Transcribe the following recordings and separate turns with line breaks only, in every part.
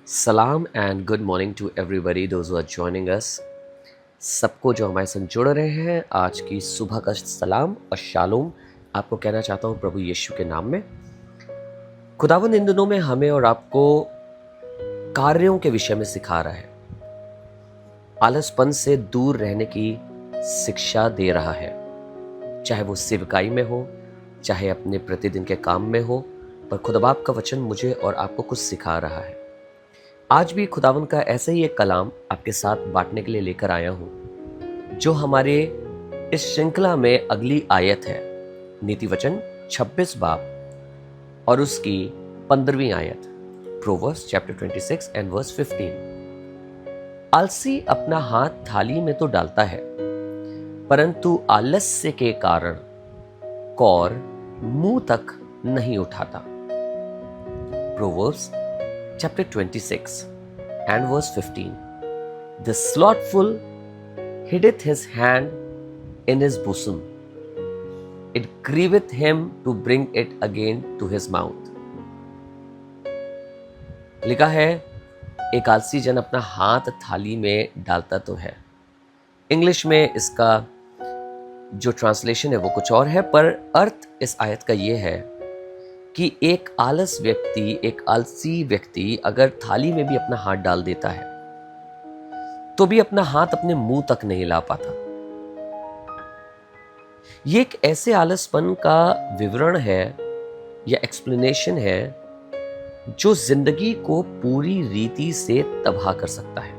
सलाम and good morning to everybody those who are joining us. सबको जो हमारे संग जुड़ रहे हैं, आज की सुबह का सलाम और शालोम आपको कहना चाहता हूँ प्रभु यीशु के नाम में। खुदावंद इन दिनों में हमें और आपको कार्यों के विषय में सिखा रहा है, आलसपन से दूर रहने की शिक्षा दे रहा है। चाहे वो सेवकाई में हो, चाहे अपने प्रतिदिन के काम में हो, पर खुदाबाप का वचन मुझे और आपको कुछ सिखा रहा है। आज भी खुदावन का ऐसा ही एक कलाम आपके साथ बांटने के लिए लेकर आया हूं, जो हमारे इस श्रृंखला में अगली आयत है, नीति वचन 26 बाब और उसकी 15वीं आयत, प्रोवर्ब्स चैप्टर 26 एंड वर्स 15। आलसी अपना हाथ थाली में तो डालता है, परंतु आलस्य के कारण कौर मुंह तक नहीं उठाता। Proverbs chapter 26 and verse 15. The slothful hideth his hand in his bosom. It grieveth him to bring it again to his mouth. लिखा है, एक आलसी जन अपना हाथ थाली में डालता तो है। इंग्लिश में इसका जो ट्रांसलेशन है वो कुछ और है, पर अर्थ इस आयत का ये है कि एक आलसी व्यक्ति अगर थाली में भी अपना हाथ डाल देता है तो भी अपना हाथ अपने मुंह तक नहीं ला पाता। ये एक ऐसे आलसपन का विवरण है या एक्सप्लेनेशन है जो जिंदगी को पूरी रीति से तबाह कर सकता है।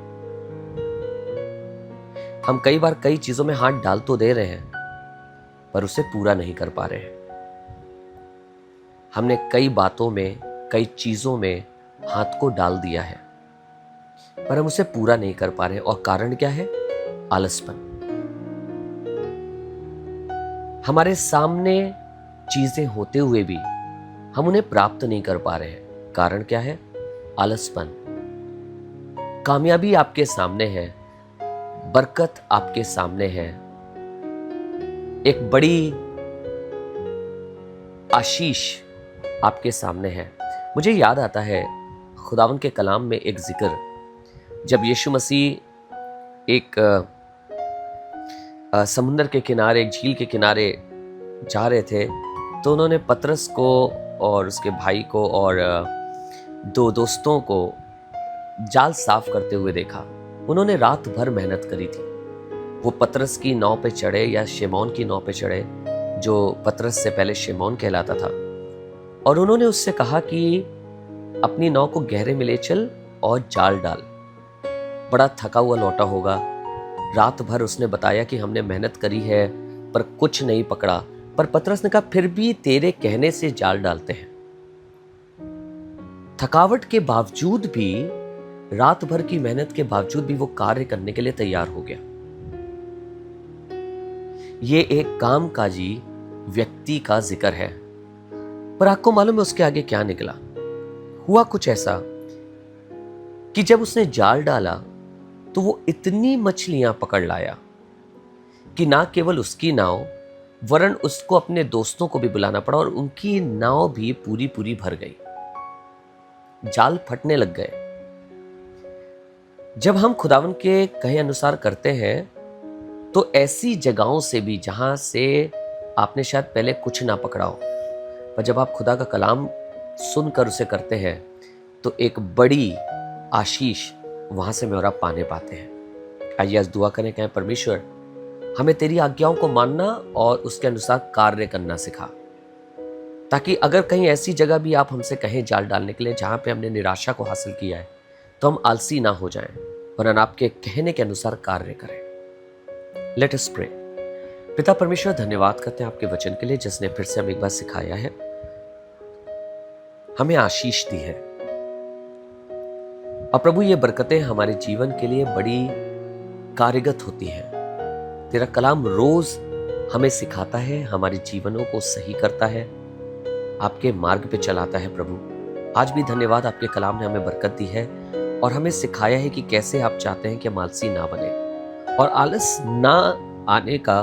हम कई बार कई चीजों में हाथ डाल तो दे रहे हैं, पर उसे पूरा नहीं कर पा रहे हैं। हमने कई बातों में, कई चीजों में हाथ को डाल दिया है, पर हम उसे पूरा नहीं कर पा रहे। और कारण क्या है? आलसपन। हमारे सामने चीजें होते हुए भी हम उन्हें प्राप्त नहीं कर पा रहे हैं। कारण क्या है? आलसपन। कामयाबी आपके सामने है, बरकत आपके सामने है, एक बड़ी आशीष आपके सामने है। मुझे याद आता है खुदावन के कलाम में एक जिक्र, जब यीशु मसीह एक समुंदर के किनारे, एक झील के किनारे जा रहे थे, तो उन्होंने पतरस को और उसके भाई को और दो दोस्तों को जाल साफ करते हुए देखा। उन्होंने रात भर मेहनत करी थी। वो पतरस की नाव पे चढ़े, या शिमोन की नाव पे चढ़े, जो पतरस से पहले शिमोन कहलाता था, और उन्होंने उससे कहा कि अपनी नाव को गहरे में ले चल और जाल डाल। बड़ा थका हुआ लौटा होगा, रात भर उसने बताया कि हमने मेहनत करी है पर कुछ नहीं पकड़ा। पर पतरस ने कहा, फिर भी तेरे कहने से जाल डालते हैं। थकावट के बावजूद भी, रात भर की मेहनत के बावजूद भी वो कार्य करने के लिए तैयार हो गया। ये एक कामकाजी व्यक्ति का जिक्र है, पर आपको मालूम है उसके आगे क्या निकला? हुआ कुछ ऐसा कि जब उसने जाल डाला तो वो इतनी मछलियां पकड़ लाया कि ना केवल उसकी नाव, वरन उसको अपने दोस्तों को भी बुलाना पड़ा, और उनकी नाव भी पूरी पूरी भर गई। जाल फटने लग गए। जब हम खुदावन के कहे अनुसार करते हैं, तो ऐसी जगहों से भी जहां से आपने शायद पहले कुछ ना पकड़ा हो, पर जब आप खुदा का कलाम सुनकर उसे करते हैं, तो एक बड़ी आशीष वहां से मैं और आप पाने पाते हैं। आइए आज दुआ करें, कहें, परमेश्वर हमें तेरी आज्ञाओं को मानना और उसके अनुसार कार्य करना सिखा, ताकि अगर कहीं ऐसी जगह भी आप हमसे कहें जाल डालने के लिए जहां पे हमने निराशा को हासिल किया है, तो हम आलसी ना हो जाएं, वरन आपके कहने के अनुसार कार्य करें। Let us pray. पिता परमेश्वर, धन्यवाद करते हैं आपके वचन के लिए, जिसने फिर से हमें एक बार सिखाया है, हमें आशीष दी है। और प्रभु, ये बरकतें हमारे जीवन के लिए बड़ी कार्यगत होती हैं। तेरा कलाम रोज हमें सिखाता है, हमारे जीवनों को सही करता है, आपके मार्ग पे चलाता है। प्रभु, आज भी धन्यवाद, आपके कलाम ने हमें बरकत दी है और हमें सिखाया है कि कैसे आप चाहते हैं कि हम आलसी ना बने, और आलस ना आने का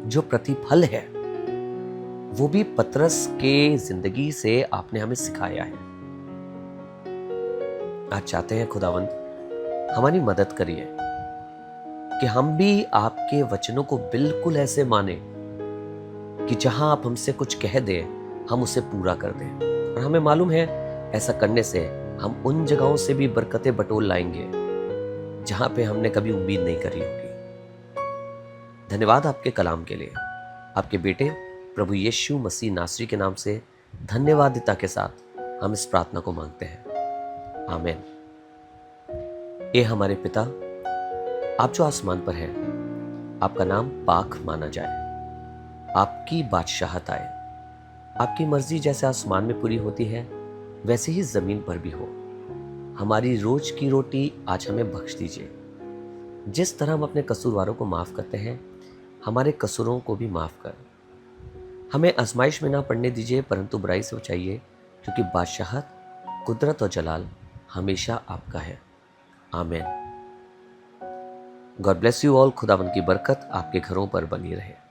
जो प्रतिफल है वो भी पतरस के जिंदगी से आपने हमें सिखाया है। आज चाहते हैं खुदावंद हमारी मदद करिए कि हम भी आपके वचनों को बिल्कुल ऐसे माने कि जहां आप हमसे कुछ कह दें हम उसे पूरा कर दें। और हमें मालूम है ऐसा करने से हम उन जगहों से भी बरकतें बटोर लाएंगे जहां पे हमने कभी उम्मीद नहीं करी होगी। धन्यवाद आपके कलाम के लिए। आपके बेटे प्रभु यीशु मसीह नासरी के नाम से धन्यवादिता के साथ हम इस प्रार्थना को मांगते हैं, आमीन। ए हमारे पिता, आप जो आसमान पर हैं, आपका नाम पाक माना जाए, आपकी बादशाहत आए, आपकी मर्जी जैसे आसमान में पूरी होती है वैसे ही जमीन पर भी हो। हमारी रोज की रोटी आज हमें बख्श दीजिए। जिस तरह हम अपने कसूरवारों को माफ करते हैं, हमारे कसूरों को भी माफ कर। हमें आजमाइश में ना पड़ने दीजिए, परंतु बुराई से बचाइए, क्योंकि बादशाहत, कुदरत और जलाल हमेशा आपका है, आमीन। God bless you all. खुदावन की बरकत आपके घरों पर बनी रहे।